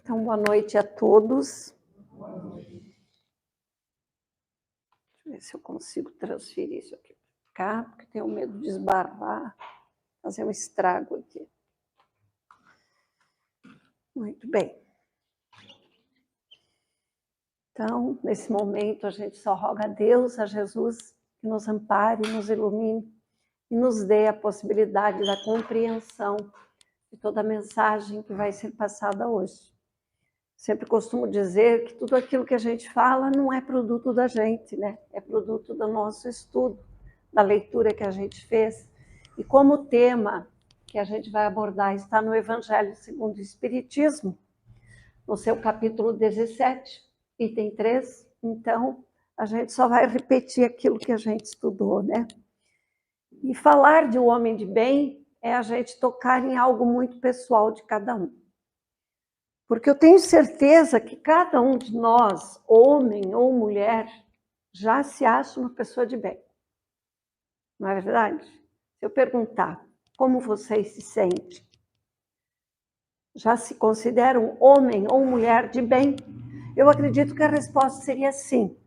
Então, boa noite a todos. Deixa eu ver se eu consigo transferir isso aqui para cá, porque tenho medo de esbarrar, fazer um estrago aqui. Muito bem. Então, nesse momento, a gente só roga a Deus, a Jesus, que nos ampare, nos ilumine e nos dê a possibilidade da compreensão de toda a mensagem que vai ser passada hoje. Sempre costumo dizer que tudo aquilo que a gente fala não é produto da gente, né? É produto do nosso estudo, da leitura que a gente fez. E como o tema que a gente vai abordar está no Evangelho segundo o Espiritismo, no seu capítulo 17, item 3, então a gente só vai repetir aquilo que a gente estudou, né? E falar de um homem de bem é a gente tocar em algo muito pessoal de cada um. Porque eu tenho certeza que cada um de nós, homem ou mulher, já se acha uma pessoa de bem. Não é verdade? Se eu perguntar como vocês se sentem, já se consideram homem ou mulher de bem? Eu acredito que a resposta seria sim.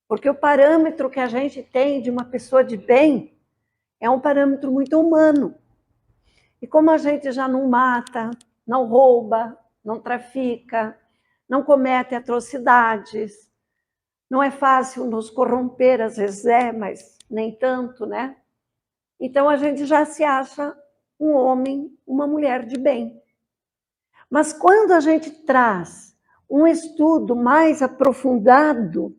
Porque o parâmetro que a gente tem de uma pessoa de bem é um parâmetro muito humano. E como a gente já não mata, não rouba, não trafica, não comete atrocidades, não é fácil nos corromper, às vezes é, mas nem tanto, né? Então a gente já se acha um homem, uma mulher de bem. Mas quando a gente traz um estudo mais aprofundado,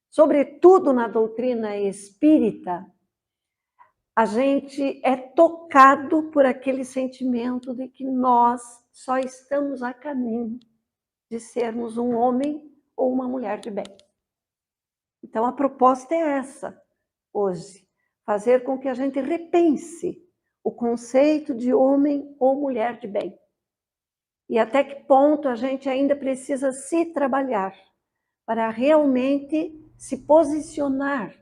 sobretudo na doutrina espírita, a gente é tocado por aquele sentimento de que nós só estamos a caminho de sermos um homem ou uma mulher de bem. Então, a proposta é essa, hoje, fazer com que a gente repense o conceito de homem ou mulher de bem. E até que ponto a gente ainda precisa se trabalhar para realmente se posicionar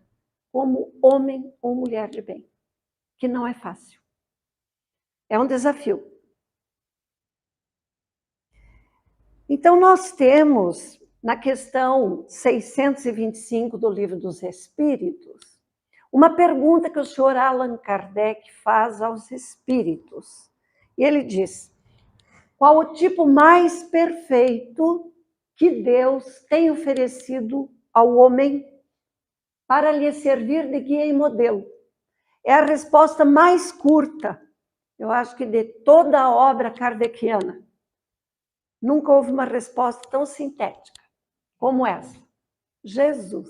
como homem ou mulher de bem, que não é fácil. É um desafio. Então, nós temos, na questão 625 do Livro dos Espíritos, uma pergunta que o senhor Allan Kardec faz aos espíritos. E ele diz: qual o tipo mais perfeito que Deus tem oferecido ao homem para lhe servir de guia e modelo? É a resposta mais curta, eu acho que de toda a obra kardeciana. Nunca houve uma resposta tão sintética como essa. Jesus.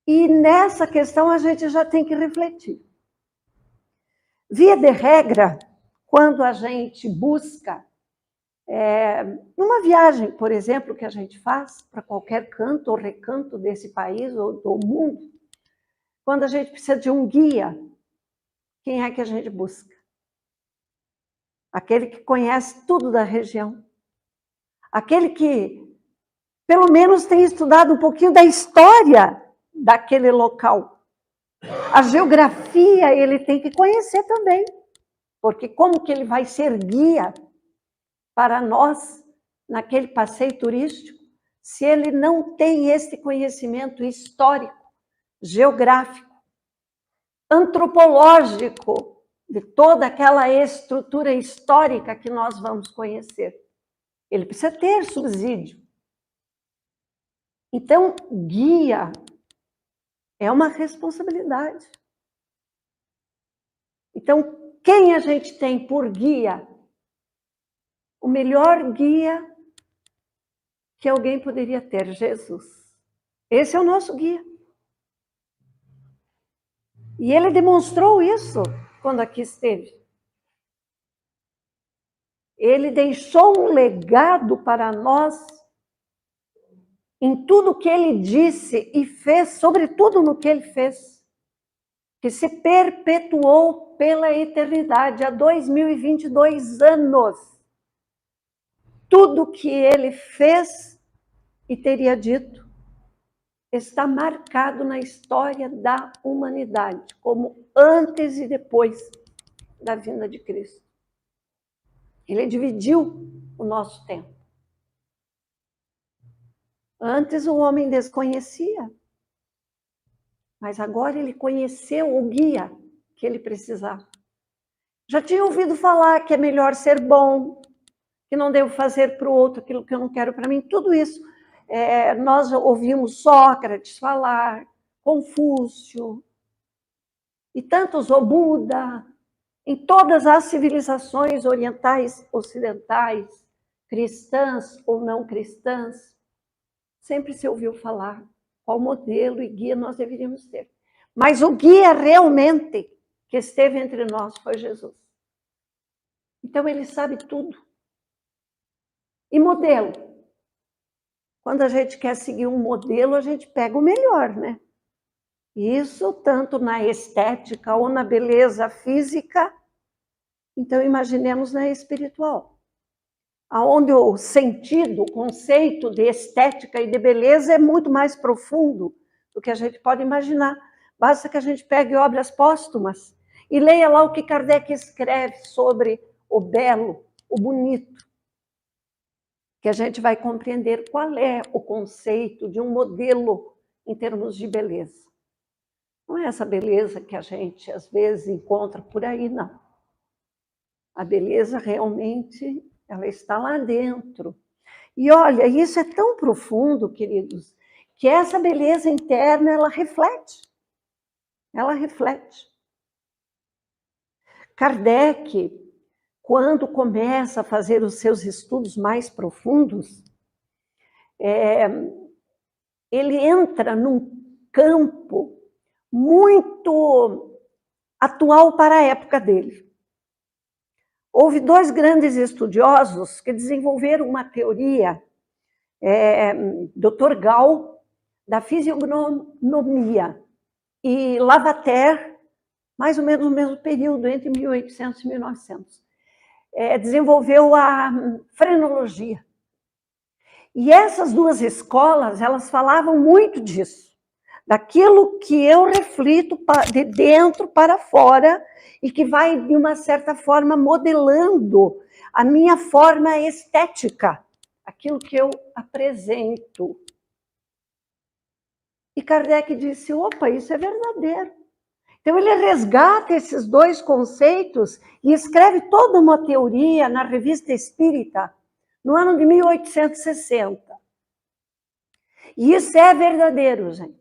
E nessa questão a gente já tem que refletir. Via de regra, quando a gente busca, numa viagem, por exemplo, que a gente faz para qualquer canto ou recanto desse país ou do mundo, quando a gente precisa de um guia, quem é que a gente busca? Aquele que conhece tudo da região. Aquele que, pelo menos, tem estudado um pouquinho da história daquele local. A geografia ele tem que conhecer também, porque como que ele vai ser guia para nós naquele passeio turístico se ele não tem esse conhecimento histórico, geográfico, antropológico de toda aquela estrutura histórica que nós vamos conhecer? Ele precisa ter subsídio. Então, guia é uma responsabilidade. Então, quem a gente tem por guia? O melhor guia que alguém poderia ter, Jesus. Esse é o nosso guia. E ele demonstrou isso quando aqui esteve. Ele deixou um legado para nós em tudo que ele disse e fez, sobretudo no que ele fez, que se perpetuou pela eternidade, há 2022 anos. Tudo que ele fez e teria dito está marcado na história da humanidade, como antes e depois da vinda de Cristo. Ele dividiu o nosso tempo. Antes o homem desconhecia, mas agora ele conheceu o guia que ele precisava. Já tinha ouvido falar que é melhor ser bom, que não devo fazer para o outro aquilo que eu não quero para mim. Tudo isso nós ouvimos Sócrates falar, Confúcio, e tantos, o Buda, em todas as civilizações orientais, ocidentais, cristãs ou não cristãs, sempre se ouviu falar qual modelo e guia nós deveríamos ter. Mas o guia realmente que esteve entre nós foi Jesus. Então ele sabe tudo. E modelo? Quando a gente quer seguir um modelo, a gente pega o melhor, né? Isso tanto na estética ou na beleza física, então imaginemos na espiritual, aonde o sentido, o conceito de estética e de beleza é muito mais profundo do que a gente pode imaginar. Basta que a gente pegue obras póstumas e leia lá o que Kardec escreve sobre o belo, o bonito, que a gente vai compreender qual é o conceito de um modelo em termos de beleza. Não é essa beleza que a gente, às vezes, encontra por aí, não. A beleza, realmente, ela está lá dentro. E, olha, isso é tão profundo, queridos, que essa beleza interna, ela reflete. Ela reflete. Kardec, quando começa a fazer os seus estudos mais profundos, ele entra num campo muito atual para a época dele. Houve dois grandes estudiosos que desenvolveram uma teoria, Dr. Gall, da fisionomia, e Lavater, mais ou menos no mesmo período, entre 1800 e 1900, desenvolveu a frenologia. E essas duas escolas, elas falavam muito disso, daquilo que eu reflito de dentro para fora e que vai, de uma certa forma, modelando a minha forma estética, aquilo que eu apresento. E Kardec disse, opa, isso é verdadeiro. Então ele resgata esses dois conceitos e escreve toda uma teoria na Revista Espírita, no ano de 1860. E isso é verdadeiro, gente.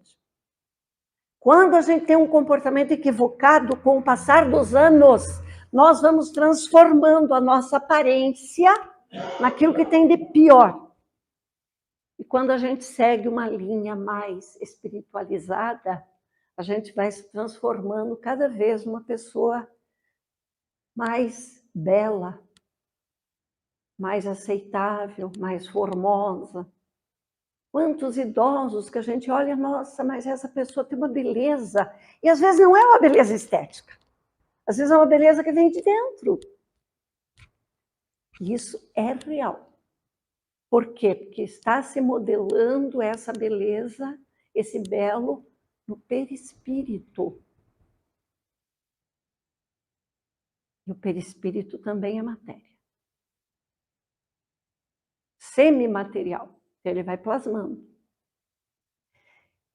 Quando a gente tem um comportamento equivocado, com o passar dos anos, nós vamos transformando a nossa aparência naquilo que tem de pior. E quando a gente segue uma linha mais espiritualizada, a gente vai se transformando cada vez numa pessoa mais bela, mais aceitável, mais formosa. Quantos idosos que a gente olha, nossa, mas essa pessoa tem uma beleza. E às vezes não é uma beleza estética. Às vezes é uma beleza que vem de dentro. E isso é real. Por quê? Porque está se modelando essa beleza, esse belo, no perispírito. E o perispírito também é matéria. Semimaterial. Ele vai plasmando.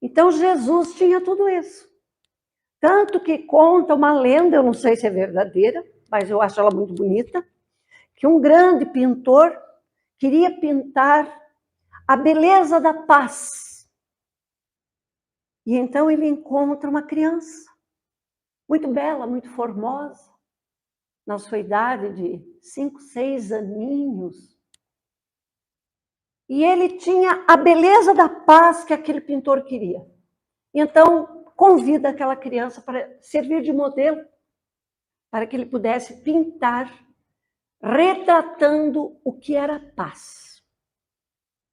Então, Jesus tinha tudo isso. Tanto que conta uma lenda, eu não sei se é verdadeira, mas eu acho ela muito bonita, que um grande pintor queria pintar a beleza da paz. E então ele encontra uma criança, muito bela, muito formosa, na sua idade de 5, 6 aninhos. E ele tinha a beleza da paz que aquele pintor queria. Então, convida aquela criança para servir de modelo, para que ele pudesse pintar, retratando o que era paz.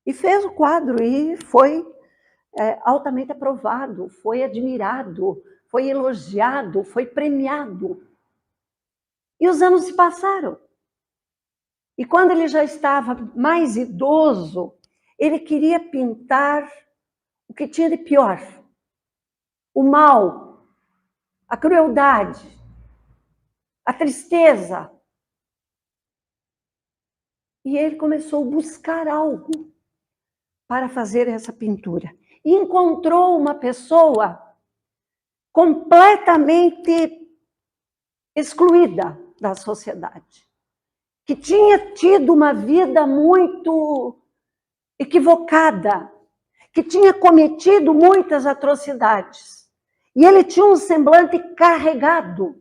E fez o quadro e foi altamente aprovado, foi admirado, foi elogiado, foi premiado. E os anos se passaram. E quando ele já estava mais idoso, ele queria pintar o que tinha de pior. O mal, a crueldade, a tristeza. E ele começou a buscar algo para fazer essa pintura. E encontrou uma pessoa completamente excluída da sociedade, que tinha tido uma vida muito equivocada, que tinha cometido muitas atrocidades. E ele tinha um semblante carregado,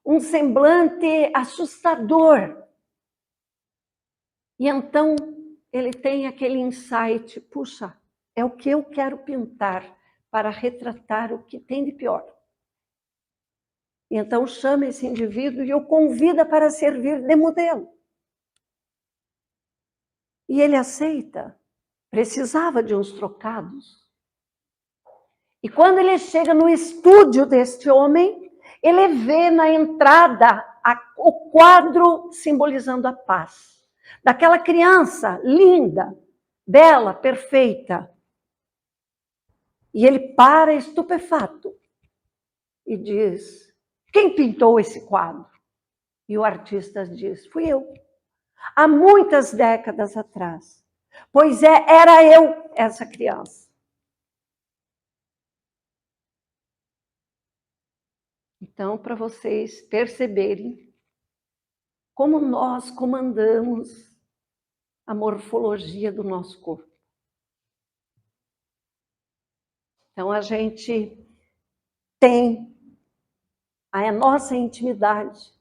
um semblante assustador. E então ele tem aquele insight, puxa, é o que eu quero pintar para retratar o que tem de pior. E então chama esse indivíduo e o convida para servir de modelo. E ele aceita, precisava de uns trocados. E quando ele chega no estúdio deste homem, ele vê na entrada o quadro simbolizando a paz. Daquela criança linda, bela, perfeita. E ele para estupefato e diz, quem pintou esse quadro? E o artista diz, fui eu. Há muitas décadas atrás. Pois era eu essa criança. Então, para vocês perceberem como nós comandamos a morfologia do nosso corpo. Então, a gente tem a nossa intimidade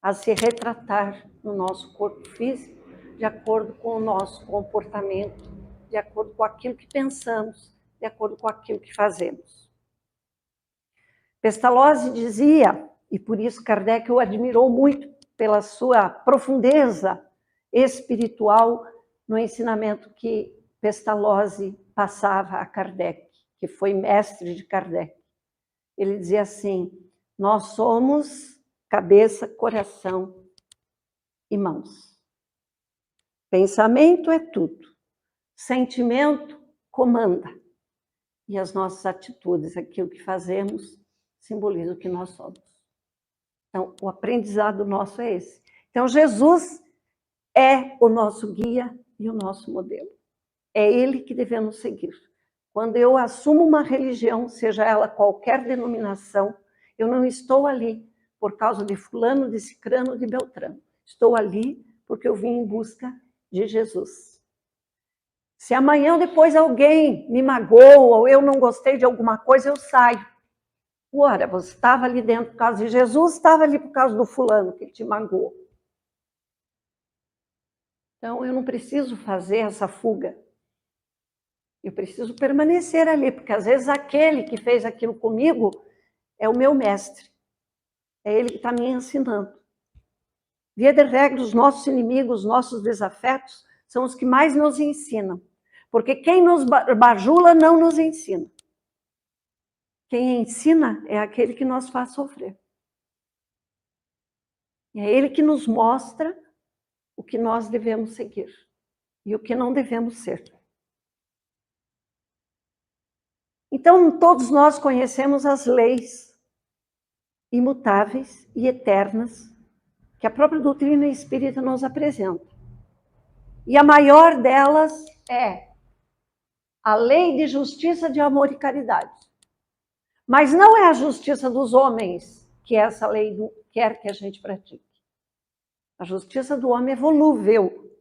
a se retratar no nosso corpo físico, de acordo com o nosso comportamento, de acordo com aquilo que pensamos, de acordo com aquilo que fazemos. Pestalozzi dizia, e por isso Kardec o admirou muito pela sua profundeza espiritual no ensinamento que Pestalozzi passava a Kardec, que foi mestre de Kardec. Ele dizia assim, nós somos cabeça, coração e mãos. Pensamento é tudo. Sentimento comanda. E as nossas atitudes, aquilo que fazemos, simboliza o que nós somos. Então, o aprendizado nosso é esse. Então, Jesus é o nosso guia e o nosso modelo. É ele que devemos seguir. Quando eu assumo uma religião, seja ela qualquer denominação, eu não estou ali por causa de fulano, de cicrano, de beltrano. Estou ali porque eu vim em busca de Jesus. Se amanhã ou depois alguém me magoa ou eu não gostei de alguma coisa, eu saio. Ora, você estava ali dentro por causa de Jesus, estava ali por causa do fulano que te magoou. Então, eu não preciso fazer essa fuga. Eu preciso permanecer ali, porque às vezes aquele que fez aquilo comigo é o meu mestre. É ele que está me ensinando. Via de regra, os nossos inimigos, os nossos desafetos, são os que mais nos ensinam. Porque quem nos bajula não nos ensina. Quem ensina é aquele que nos faz sofrer. E é ele que nos mostra o que nós devemos seguir e o que não devemos ser. Então, todos nós conhecemos as leis imutáveis e eternas que a própria doutrina espírita nos apresenta. E a maior delas é a lei de justiça, de amor e caridade. Mas não é a justiça dos homens que essa lei quer que a gente pratique. A justiça do homem é volúvel.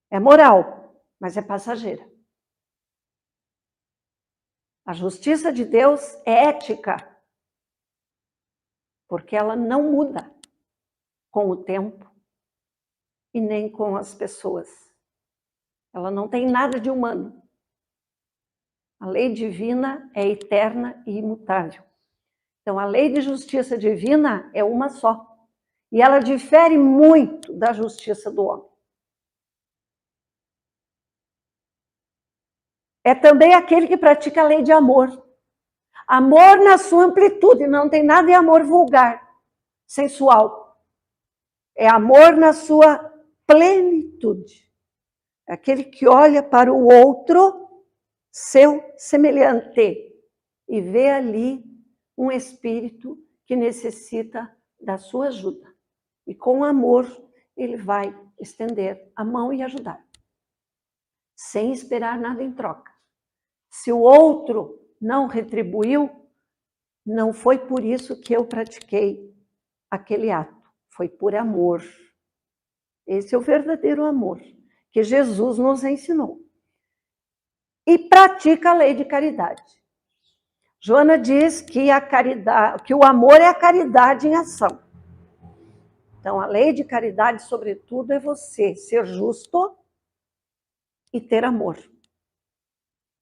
É moral, mas é passageira. A justiça de Deus é ética, porque ela não muda com o tempo e nem com as pessoas. Ela não tem nada de humano. A lei divina é eterna e imutável. Então, a lei de justiça divina é uma só. E ela difere muito da justiça do homem. É também aquele que pratica a lei de amor. Amor na sua amplitude, não tem nada de amor vulgar, sensual. É amor na sua plenitude. É aquele que olha para o outro, seu semelhante, e vê ali um espírito que necessita da sua ajuda. E com amor, ele vai estender a mão e ajudar, sem esperar nada em troca. Se o outro não retribuiu, não foi por isso que eu pratiquei aquele ato, foi por amor. Esse é o verdadeiro amor que Jesus nos ensinou. E pratica a lei de caridade. Joana diz que a caridade, que o amor é a caridade em ação. Então, a lei de caridade, sobretudo, é você ser justo e ter amor.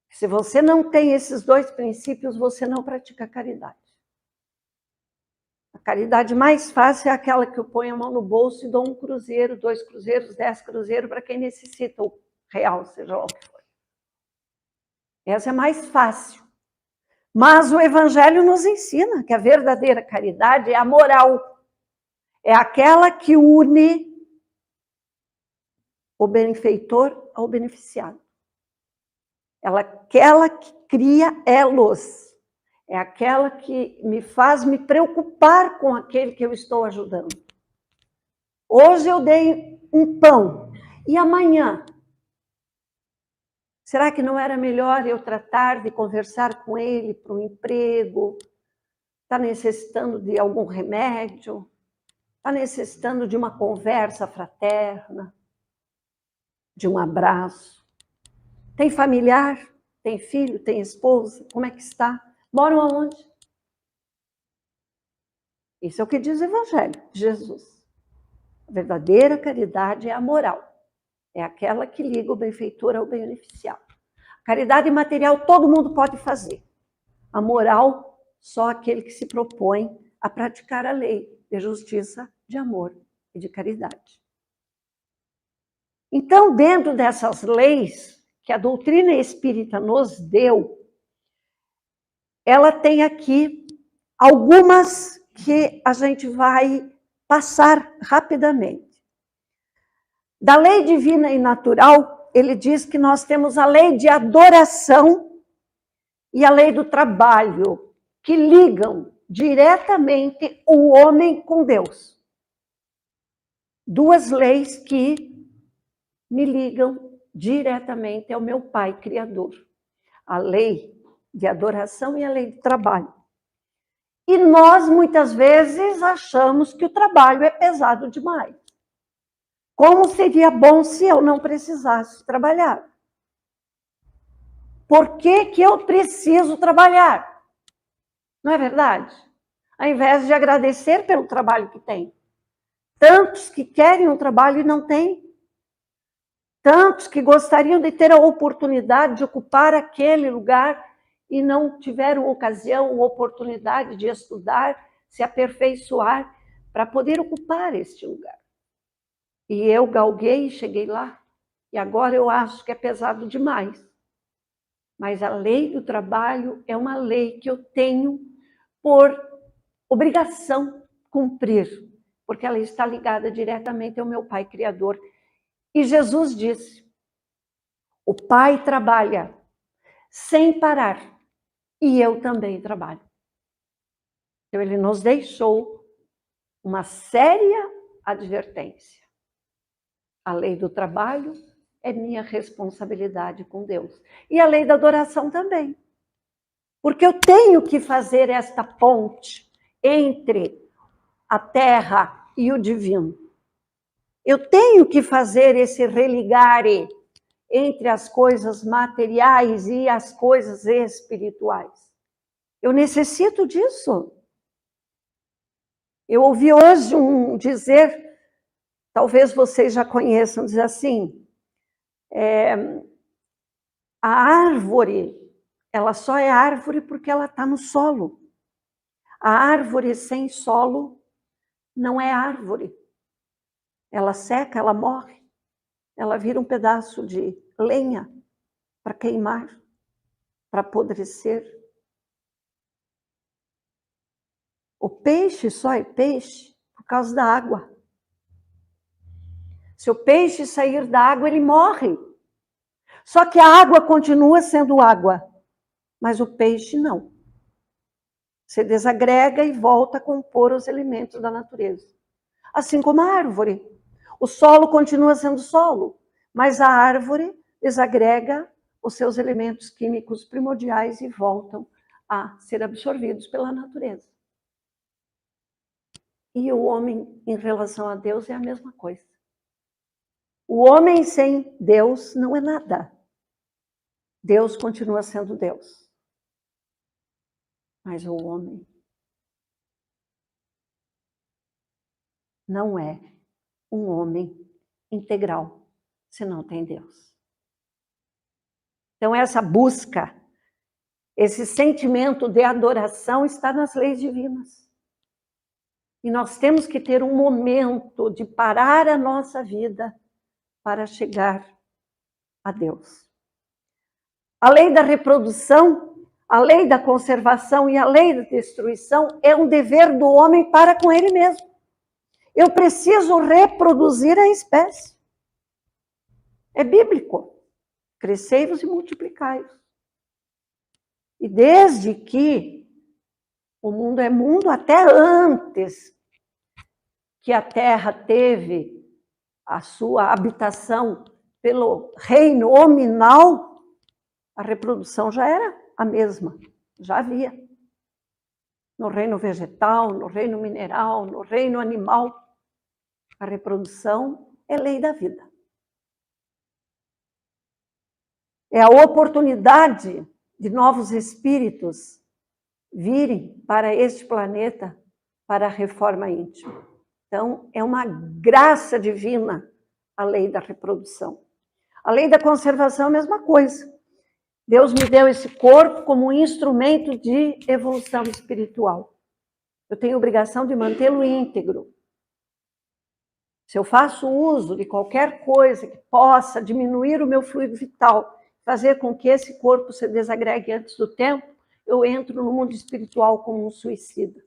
Se você não tem esses dois princípios, você não pratica caridade. A caridade mais fácil é aquela que eu ponho a mão no bolso e dou 1 cruzeiro, 2 cruzeiros, 10 cruzeiros para quem necessita, o real, seja lá o que for. Essa é mais fácil. Mas o Evangelho nos ensina que a verdadeira caridade é a moral. É aquela que une o benfeitor ao beneficiado. Aquela que cria elos. É aquela que me faz me preocupar com aquele que eu estou ajudando. Hoje eu dei um pão. E amanhã? Será que não era melhor eu tratar de conversar com ele para um emprego? Está necessitando de algum remédio? Está necessitando de uma conversa fraterna? De um abraço? Tem familiar? Tem filho? Tem esposa? Como é que está? Moram aonde? Isso é o que diz o Evangelho de Jesus. A verdadeira caridade é a moral. É aquela que liga o benfeitor ao beneficiado. Caridade material todo mundo pode fazer. A moral, só aquele que se propõe a praticar a lei de justiça, de amor e de caridade. Então, dentro dessas leis que a doutrina espírita nos deu, ela tem aqui algumas que a gente vai passar rapidamente. Da lei divina e natural, ele diz que nós temos a lei de adoração e a lei do trabalho, que ligam diretamente o homem com Deus. Duas leis que me ligam diretamente ao meu Pai Criador. A lei de adoração e a lei do trabalho. E nós, muitas vezes, achamos que o trabalho é pesado demais. Como seria bom se eu não precisasse trabalhar? Por que que eu preciso trabalhar? Não é verdade? Ao invés de agradecer pelo trabalho que tem. Tantos que querem um trabalho e não têm. Tantos que gostariam de ter a oportunidade de ocupar aquele lugar e não tiveram ocasião ou oportunidade de estudar, se aperfeiçoar para poder ocupar este lugar. E eu galguei e cheguei lá. E agora eu acho que é pesado demais. Mas a lei do trabalho é uma lei que eu tenho por obrigação cumprir, porque ela está ligada diretamente ao meu Pai Criador. E Jesus disse, o Pai trabalha sem parar, e eu também trabalho. Então ele nos deixou uma séria advertência. A lei do trabalho é minha responsabilidade com Deus. E a lei da adoração também. Porque eu tenho que fazer esta ponte entre a terra e o divino. Eu tenho que fazer esse religare entre as coisas materiais e as coisas espirituais. Eu necessito disso. Eu ouvi hoje dizer, talvez vocês já conheçam, diz assim, a árvore, ela só é árvore porque ela está no solo. A árvore sem solo não é árvore. Ela seca, ela morre. Ela vira um pedaço de lenha para queimar, para apodrecer. O peixe só é peixe por causa da água. Se o peixe sair da água, ele morre. Só que a água continua sendo água, mas o peixe não. Se desagrega e volta a compor os elementos da natureza. Assim como a árvore. O solo continua sendo solo, mas a árvore desagrega os seus elementos químicos primordiais e voltam a ser absorvidos pela natureza. E o homem, em relação a Deus, é a mesma coisa. O homem sem Deus não é nada. Deus continua sendo Deus. Mas o homem não é um homem integral se não tem Deus. Então, essa busca, esse sentimento de adoração está nas leis divinas. E nós temos que ter um momento de parar a nossa vida para chegar a Deus. A lei da reprodução, a lei da conservação e a lei da destruição é um dever do homem para com ele mesmo. Eu preciso reproduzir a espécie. É bíblico. Crescei-vos e multiplicai-vos. E desde que o mundo é mundo, até antes que a terra teve a sua habitação pelo reino hominal, a reprodução já era a mesma, já havia. No reino vegetal, no reino mineral, no reino animal, a reprodução é lei da vida. É a oportunidade de novos espíritos virem para este planeta para a reforma íntima. Então, é uma graça divina a lei da reprodução. A lei da conservação é a mesma coisa. Deus me deu esse corpo como um instrumento de evolução espiritual. Eu tenho obrigação de mantê-lo íntegro. Se eu faço uso de qualquer coisa que possa diminuir o meu fluido vital, fazer com que esse corpo se desagregue antes do tempo, eu entro no mundo espiritual como um suicida.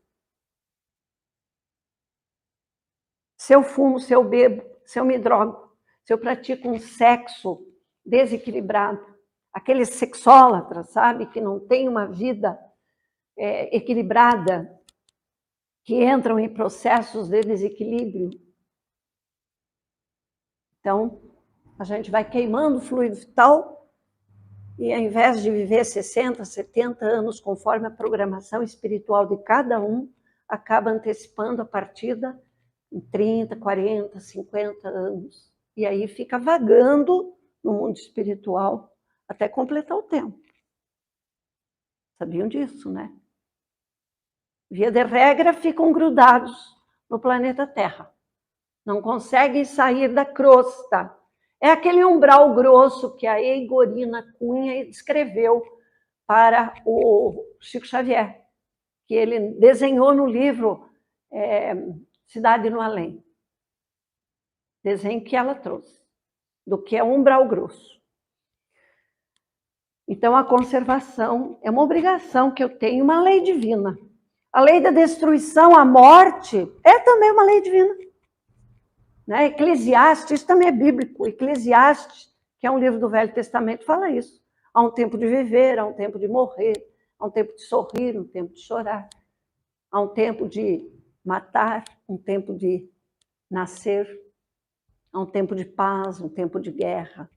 Se eu fumo, se eu bebo, se eu me drogo, se eu pratico um sexo desequilibrado, aqueles sexólatras, sabe, que não tem uma vida equilibrada, que entram em processos de desequilíbrio. Então, a gente vai queimando o fluido vital e, ao invés de viver 60, 70 anos, conforme a programação espiritual de cada um, acaba antecipando a partida em 30, 40, 50 anos. E aí fica vagando no mundo espiritual até completar o tempo. Sabiam disso, né? Via de regra, ficam grudados no planeta Terra. Não conseguem sair da crosta. É aquele umbral grosso que a Eigorina Cunha descreveu para o Chico Xavier, que ele desenhou no livro Cidade no Além. Desenho que ela trouxe, do que é umbral grosso. Então, a conservação é uma obrigação que eu tenho, uma lei divina. A lei da destruição, a morte, é também uma lei divina. Né? Eclesiastes, isso também é bíblico. Eclesiastes, que é um livro do Velho Testamento, fala isso. Há um tempo de viver, há um tempo de morrer, há um tempo de sorrir, um tempo de chorar. Há um tempo de matar, um tempo de nascer. Há um tempo de paz, um tempo de guerra.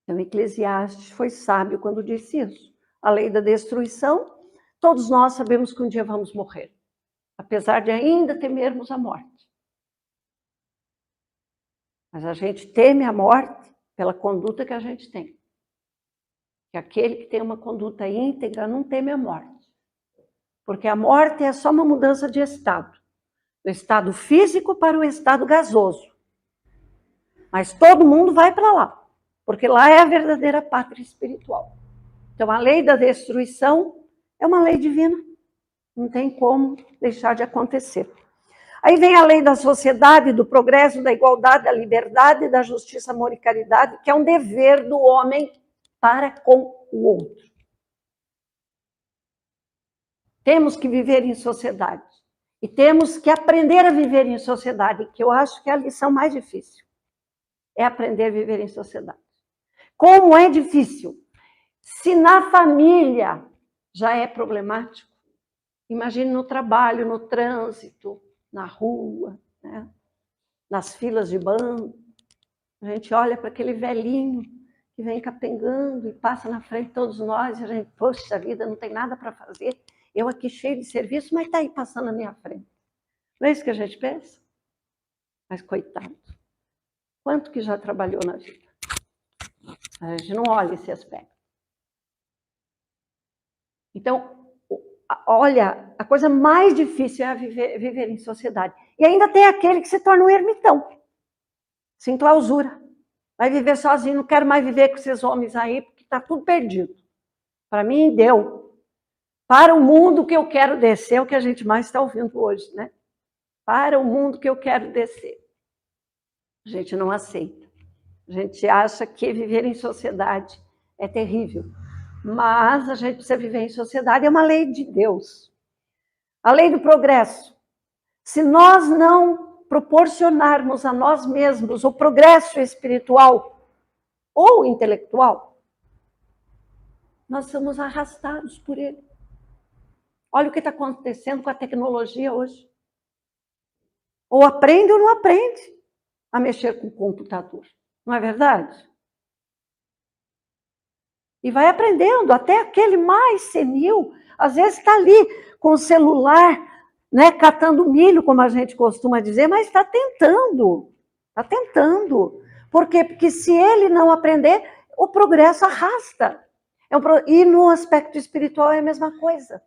Então, Eclesiastes foi sábio quando disse isso. A lei da destruição, todos nós sabemos que um dia vamos morrer, apesar de ainda temermos a morte. Mas a gente teme a morte pela conduta que a gente tem. Que aquele que tem uma conduta íntegra não teme a morte. Porque a morte é só uma mudança de estado. Do estado físico para o estado gasoso. Mas todo mundo vai para lá. Porque lá é a verdadeira pátria espiritual. Então, a lei da destruição é uma lei divina. Não tem como deixar de acontecer. Aí vem a lei da sociedade, do progresso, da igualdade, da liberdade, da justiça, amor e caridade, que é um dever do homem para com o outro. Temos que viver em sociedade. E temos que aprender a viver em sociedade, que eu acho que é a lição mais difícil. É aprender a viver em sociedade. Como é difícil? Se na família já é problemático, imagine no trabalho, no trânsito, na rua, né? nas filas de banco, a gente olha para aquele velhinho que vem capengando e passa na frente de todos nós, e a gente, poxa vida, não tem nada para fazer, eu aqui cheio de serviço, mas está aí passando na minha frente. Não é isso que a gente pensa? Mas coitado, quanto que já trabalhou na vida? A gente não olha esse aspecto. Então, olha, a coisa mais difícil é viver em sociedade. E ainda tem aquele que se torna um ermitão. Sinto a usura. Vai viver sozinho, não quero mais viver com esses homens aí, porque está tudo perdido. Para mim, deu. Para o mundo que eu quero descer, é o que a gente mais está ouvindo hoje, né? Para o mundo que eu quero descer. A gente não aceita. A gente acha que viver em sociedade é terrível. Mas a gente precisa viver em sociedade, é uma lei de Deus. A lei do progresso. Se nós não proporcionarmos a nós mesmos o progresso espiritual ou intelectual, nós somos arrastados por ele. Olha o que está acontecendo com a tecnologia hoje. Ou aprende ou não aprende a mexer com o computador. Não é verdade? E vai aprendendo, até aquele mais senil, às vezes está ali com o celular, né, catando milho, como a gente costuma dizer, mas está tentando. Está tentando. Por quê? Porque se ele não aprender, o progresso arrasta. E no aspecto espiritual é a mesma coisa.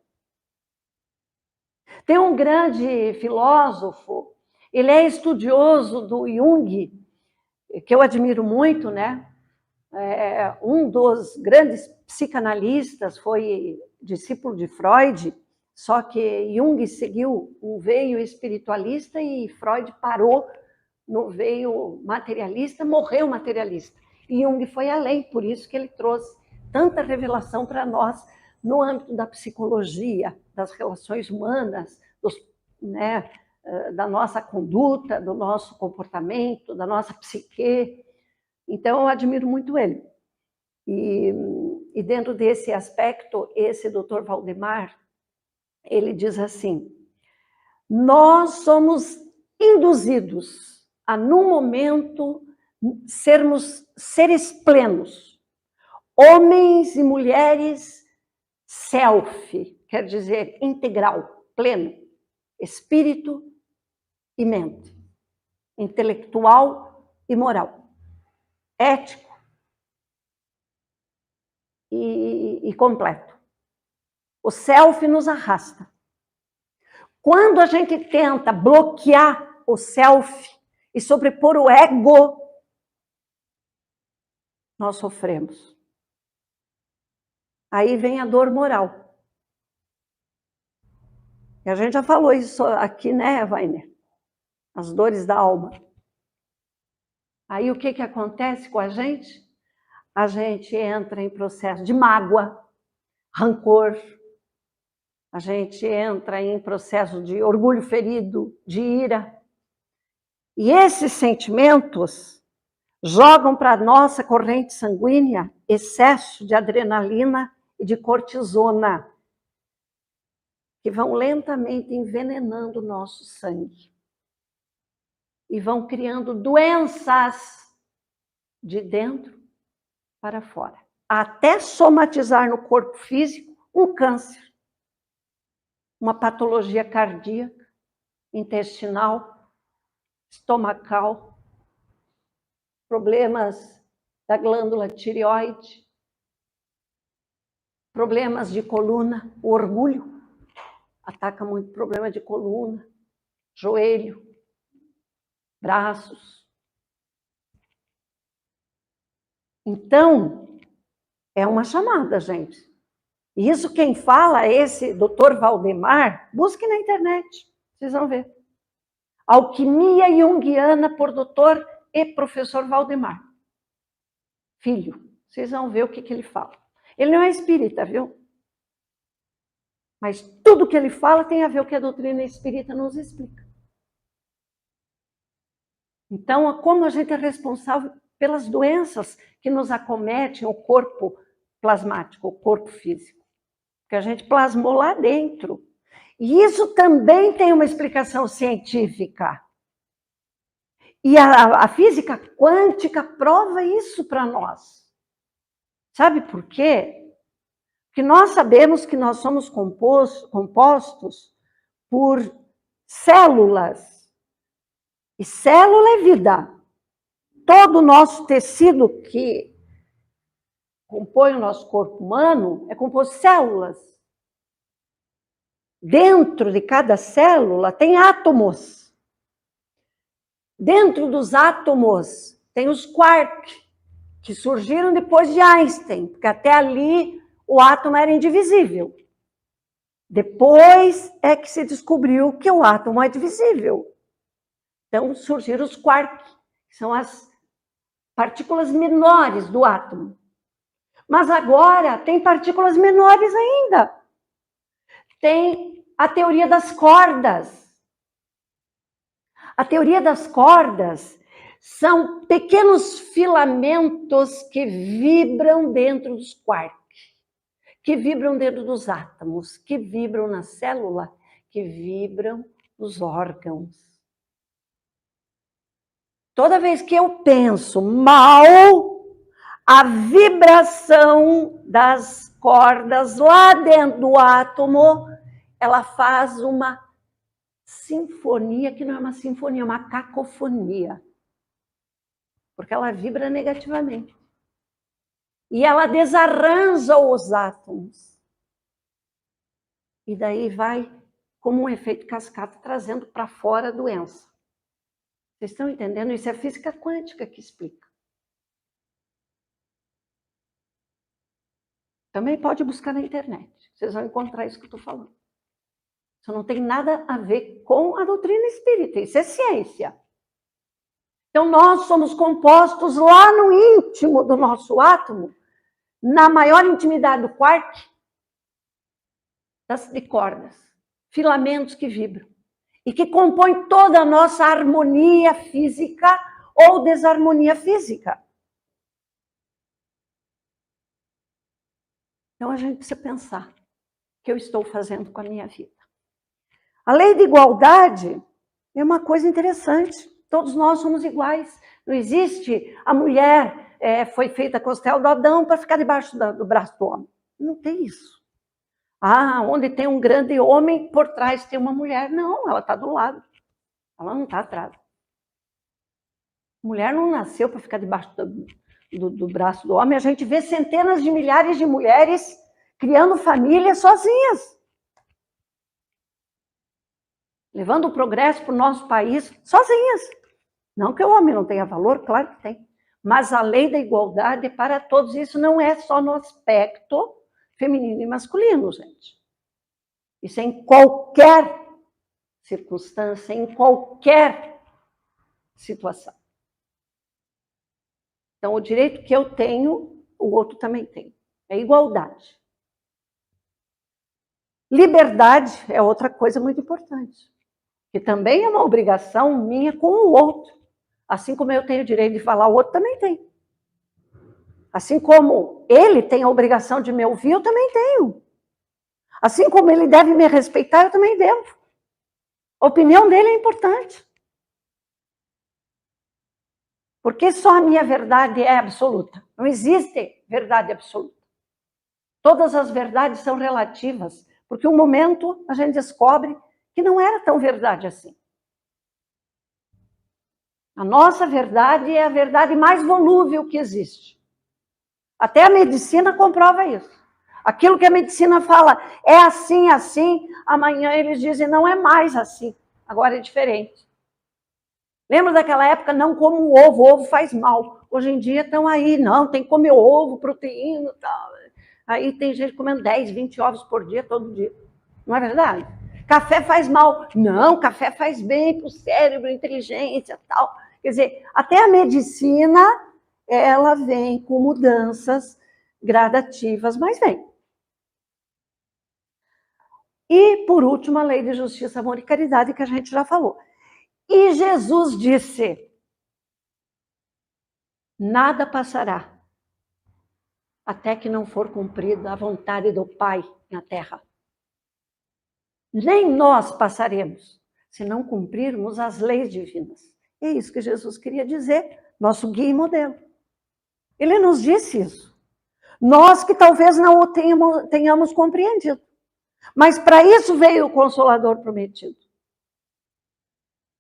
Tem um grande filósofo, ele é estudioso do Jung, que eu admiro muito, né? Um dos grandes psicanalistas, foi discípulo de Freud, só que Jung seguiu um veio espiritualista e Freud parou no veio materialista, morreu materialista. E Jung foi além, por isso que ele trouxe tanta revelação para nós no âmbito da psicologia, das relações humanas, né, da nossa conduta, do nosso comportamento, da nossa psique. Então, eu admiro muito ele. E dentro desse aspecto, esse Dr. Valdemar, ele diz assim, nós somos induzidos a, num momento, sermos seres plenos, homens e mulheres self, quer dizer, integral, pleno, espírito e mente, intelectual e moral, ético e completo. O self nos arrasta. Quando a gente tenta bloquear o self e sobrepor o ego, nós sofremos. Aí vem a dor moral. E a gente já falou isso aqui, né, Vainer? As dores da alma. Aí o que acontece com a gente? A gente entra em processo de mágoa, rancor, a gente entra em processo de orgulho ferido, de ira. E esses sentimentos jogam para a nossa corrente sanguínea excesso de adrenalina e de cortisona, que vão lentamente envenenando o nosso sangue. E vão criando doenças de dentro para fora. Até somatizar no corpo físico um câncer, uma patologia cardíaca, intestinal, estomacal, problemas da glândula tireoide, problemas de coluna, o orgulho ataca muito problema de coluna, joelho, braços. Então, é uma chamada, gente. E isso quem fala, esse Dr. Valdemar, busque na internet, vocês vão ver. Alquimia Junguiana por Dr. e Professor Valdemar. Filho, vocês vão ver o que ele fala. Ele não é espírita, viu? Mas tudo que ele fala tem a ver com o que a doutrina espírita nos explica. Então, como a gente é responsável pelas doenças que nos acometem o corpo plasmático, o corpo físico, que a gente plasmou lá dentro. E isso também tem uma explicação científica. E a física quântica prova isso para nós. Sabe por quê? Porque nós sabemos que nós somos compostos por células. E célula é vida. Todo o nosso tecido que compõe o nosso corpo humano é composto de células. Dentro de cada célula tem átomos. Dentro dos átomos tem os quarks, que surgiram depois de Einstein, porque até ali o átomo era indivisível. Depois é que se descobriu que o átomo é divisível. Então surgiram os quarks, que são as partículas menores do átomo. Mas agora tem partículas menores ainda. Tem a teoria das cordas. A teoria das cordas são pequenos filamentos que vibram dentro dos quarks, que vibram dentro dos átomos, que vibram na célula, que vibram nos órgãos. Toda vez que eu penso mal, a vibração das cordas lá dentro do átomo, ela faz uma sinfonia, que não é uma sinfonia, é uma cacofonia. Porque ela vibra negativamente. E ela desarranja os átomos. E daí vai como um efeito cascata, trazendo para fora a doença. Vocês estão entendendo? Isso é a física quântica que explica. Também pode buscar na internet. Vocês vão encontrar isso que eu estou falando. Isso não tem nada a ver com a doutrina espírita. Isso é ciência. Então, nós somos compostos lá no íntimo do nosso átomo, na maior intimidade do quark, de cordas, filamentos que vibram, e que compõem toda a nossa harmonia física ou desarmonia física. Então, a gente precisa pensar o que eu estou fazendo com a minha vida. A lei de igualdade é uma coisa interessante. Todos nós somos iguais. Não existe a mulher foi feita a costela do Adão para ficar debaixo do braço do homem. Não tem isso. Ah, onde tem um grande homem, por trás tem uma mulher. Não, ela está do lado. Ela não está atrás. Mulher não nasceu para ficar debaixo do braço do homem. A gente vê centenas de milhares de mulheres criando famílias sozinhas. Levando o progresso para o nosso país sozinhas. Não que o homem não tenha valor, claro que tem. Mas a lei da igualdade para todos, isso não é só no aspecto feminino e masculino, gente. Isso é em qualquer circunstância, em qualquer situação. Então, o direito que eu tenho, o outro também tem. É igualdade. Liberdade é outra coisa muito importante. Que também é uma obrigação minha com o outro. Assim como eu tenho o direito de falar, o outro também tem. Assim como ele tem a obrigação de me ouvir, eu também tenho. Assim como ele deve me respeitar, eu também devo. A opinião dele é importante. Porque só a minha verdade é absoluta. Não existe verdade absoluta. Todas as verdades são relativas, porque um momento a gente descobre que não era tão verdade assim. A nossa verdade é a verdade mais volúvel que existe. Até a medicina comprova isso. Aquilo que a medicina fala é assim, assim, amanhã eles dizem não é mais assim, agora é diferente. Lembra daquela época, não como o ovo faz mal. Hoje em dia estão aí, não, tem que comer ovo, proteína e tal. Aí tem gente comendo 10, 20 ovos por dia, todo dia. Não é verdade? Café faz mal. Não, café faz bem para o cérebro, inteligência e tal. Quer dizer, até a medicina, ela vem com mudanças gradativas, mas vem. E, por último, a lei de justiça, amor e caridade, que a gente já falou. E Jesus disse, nada passará até que não for cumprida a vontade do Pai na terra. Nem nós passaremos se não cumprirmos as leis divinas. É isso que Jesus queria dizer, nosso guia e modelo. Ele nos disse isso. Nós que talvez não o tenhamos compreendido. Mas para isso veio o Consolador prometido.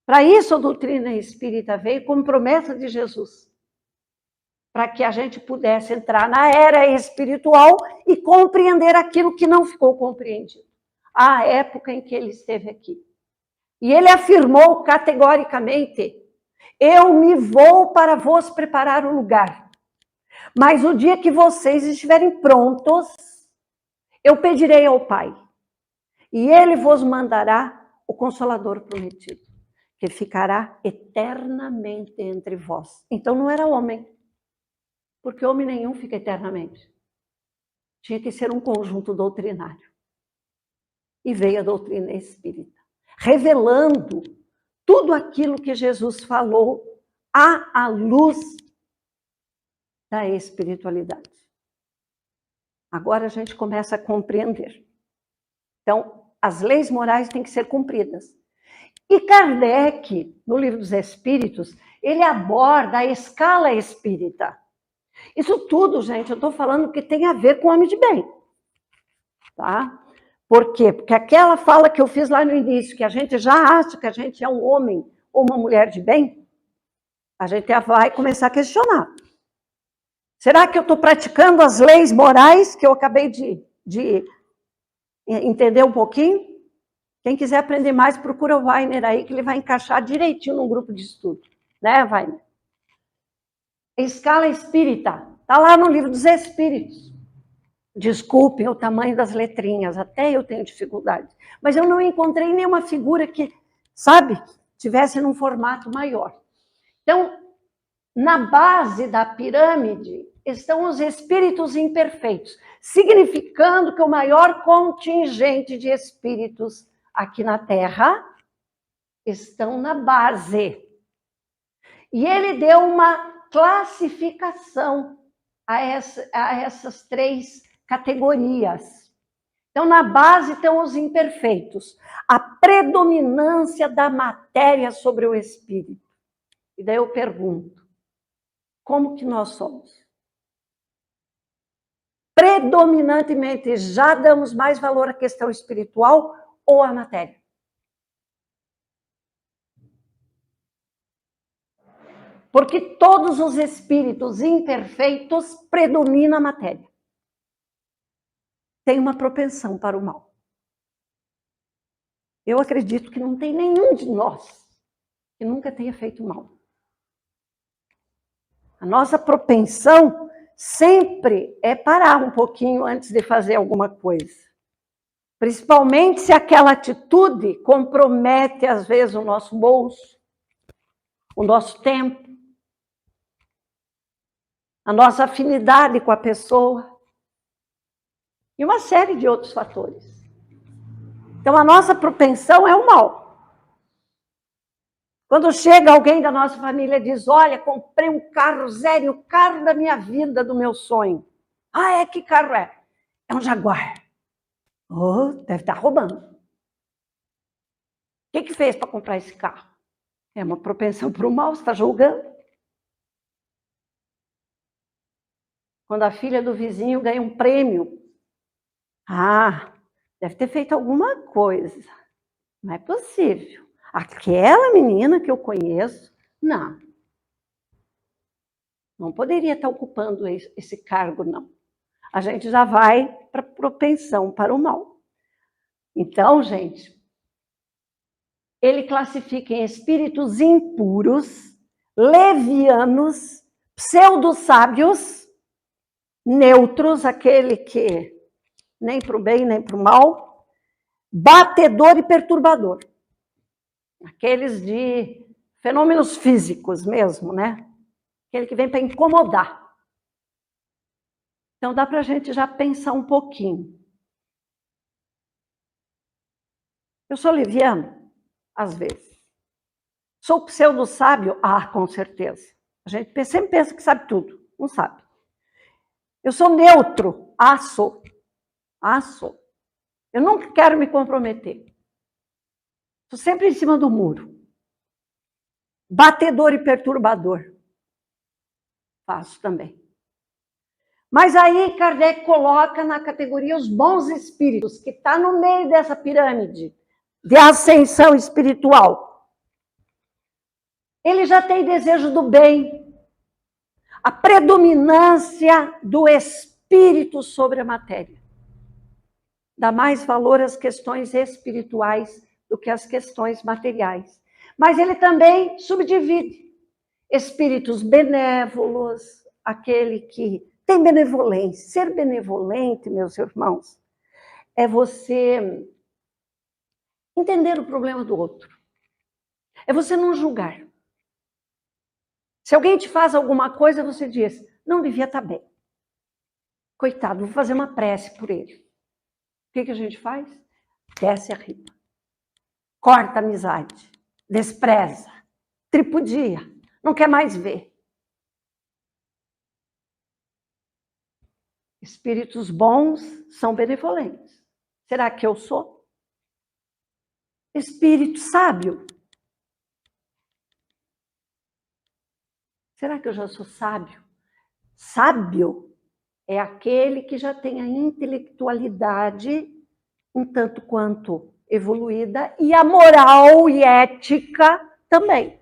Para isso a doutrina espírita veio como promessa de Jesus. Para que a gente pudesse entrar na era espiritual e compreender aquilo que não ficou compreendido. À época em que ele esteve aqui. E ele afirmou categoricamente: eu me vou para vos preparar o lugar. Mas o dia que vocês estiverem prontos, eu pedirei ao Pai. E ele vos mandará o Consolador prometido, que ficará eternamente entre vós. Então não era homem, porque homem nenhum fica eternamente. Tinha que ser um conjunto doutrinário. E veio a doutrina espírita, revelando tudo aquilo que Jesus falou à luz da espiritualidade. Agora a gente começa a compreender. Então, as leis morais têm que ser cumpridas. E Kardec, no Livro dos Espíritos, ele aborda a escala espírita. Isso tudo, gente, eu estou falando que tem a ver com o homem de bem. Tá? Por quê? Porque aquela fala que eu fiz lá no início, que a gente já acha que a gente é um homem ou uma mulher de bem, a gente vai começar a questionar. Será que eu estou praticando as leis morais que eu acabei de entender um pouquinho? Quem quiser aprender mais, procura o Weiner aí, que ele vai encaixar direitinho num grupo de estudo. Né, Weiner? Escala espírita. Está lá no Livro dos Espíritos. Desculpem o tamanho das letrinhas, até eu tenho dificuldade. Mas eu não encontrei nenhuma figura que, sabe, tivesse num formato maior. Então, na base da pirâmide estão os espíritos imperfeitos, significando que o maior contingente de espíritos aqui na Terra estão na base. E ele deu uma classificação a essas três categorias. Então, na base estão os imperfeitos, a predominância da matéria sobre o espírito. E daí eu pergunto, como que nós somos? Predominantemente, já damos mais valor à questão espiritual ou à matéria? Porque todos os espíritos imperfeitos predominam a matéria. Tem uma propensão para o mal. Eu acredito que não tem nenhum de nós que nunca tenha feito mal. A nossa propensão sempre é parar um pouquinho antes de fazer alguma coisa. Principalmente se aquela atitude compromete, às vezes, o nosso bolso, o nosso tempo, a nossa afinidade com a pessoa e uma série de outros fatores. Então, a nossa propensão é o mal. Quando chega alguém da nossa família e diz, olha, comprei um carro zero, o carro da minha vida, do meu sonho. Ah, é? Que carro é? É um Jaguar. Oh, deve estar roubando. O que fez para comprar esse carro? É uma propensão para o mal, você está julgando. Quando a filha do vizinho ganha um prêmio, deve ter feito alguma coisa. Não é possível. Aquela menina que eu conheço, não poderia estar ocupando esse cargo, não. A gente já vai para a propensão para o mal. Então, gente, ele classifica em espíritos impuros, levianos, pseudo-sábios, neutros, aquele que nem para o bem nem para o mal, batedor e perturbador. Aqueles de fenômenos físicos mesmo, né? Aquele que vem para incomodar. Então, dá para a gente já pensar um pouquinho. Eu sou leviano, às vezes. Sou pseudo-sábio? Com certeza. A gente sempre pensa que sabe tudo, não sabe. Eu sou neutro? Sou. Sou. Eu nunca quero me comprometer. Estou sempre em cima do muro. batedor e perturbador. Faço também. Mas aí Kardec coloca na categoria os bons espíritos, que está no meio dessa pirâmide de ascensão espiritual. Ele já tem desejo do bem, a predominância do espírito sobre a matéria. Dá mais valor às questões espirituais do que às questões materiais. Mas ele também subdivide espíritos benévolos, aquele que tem benevolência. Ser benevolente, meus irmãos, é você entender o problema do outro. É você não julgar. Se alguém te faz alguma coisa, você diz, não devia estar bem. Coitado, vou fazer uma prece por ele. O que a gente faz? Desce a riba. Corta a amizade. Despreza. Tripudia. Não quer mais ver. Espíritos bons são benevolentes. Será que eu sou? Espírito sábio. Será que eu já sou sábio? Sábio é aquele que já tem a intelectualidade um tanto quanto evoluída e a moral e ética também.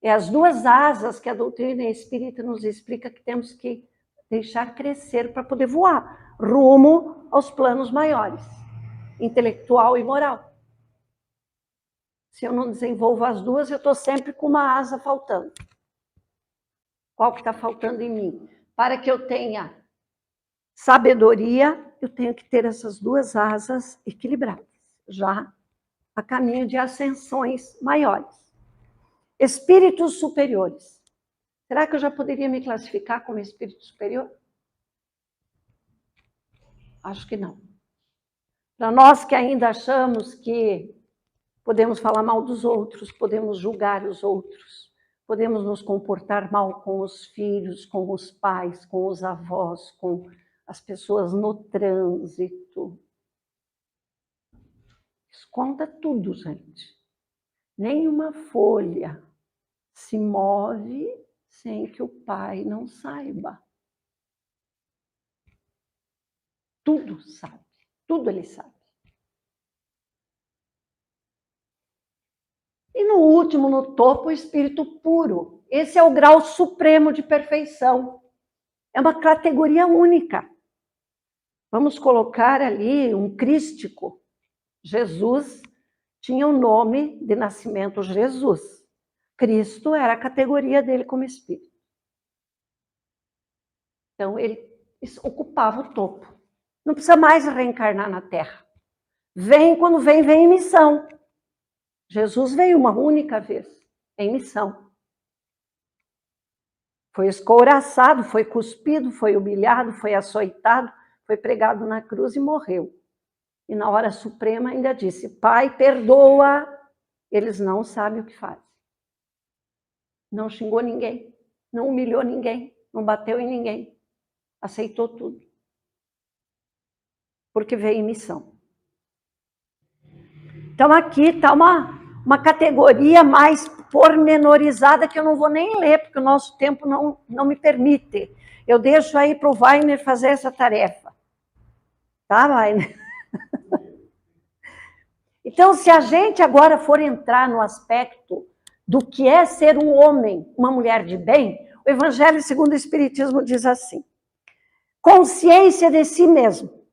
É as duas asas que a doutrina espírita nos explica que temos que deixar crescer para poder voar, rumo aos planos maiores, intelectual e moral. Se eu não desenvolvo as duas, eu estou sempre com uma asa faltando. Qual que está faltando em mim? Para que eu tenha sabedoria, eu tenho que ter essas duas asas equilibradas, já a caminho de ascensões maiores. Espíritos superiores. Será que eu já poderia me classificar como espírito superior? Acho que não. Para nós que ainda achamos que podemos falar mal dos outros, podemos julgar os outros, podemos nos comportar mal com os filhos, com os pais, com os avós, com as pessoas no trânsito. Isso conta tudo, gente. Nenhuma folha se move sem que o pai não saiba. Tudo sabe, tudo ele sabe. E no último, no topo, o espírito puro. Esse é o grau supremo de perfeição. É uma categoria única. Vamos colocar ali um crístico. Jesus tinha o nome de nascimento Jesus. Cristo era a categoria dele como espírito. Então, ele ocupava o topo. Não precisa mais reencarnar na Terra. Vem, quando vem, vem em missão. Jesus veio uma única vez, em missão. Foi escouraçado, foi cuspido, foi humilhado, foi açoitado, foi pregado na cruz e morreu. E na hora suprema ainda disse, Pai, perdoa, eles não sabem o que fazem. Não xingou ninguém, não humilhou ninguém, não bateu em ninguém. Aceitou tudo. Porque veio em missão. Então aqui está uma categoria mais pormenorizada que eu não vou nem ler, porque o nosso tempo não me permite. Eu deixo aí para o Wagner fazer essa tarefa. Tá, Wagner? Então, se a gente agora for entrar no aspecto do que é ser um homem, uma mulher de bem, o Evangelho segundo o Espiritismo diz assim, consciência de si mesmo.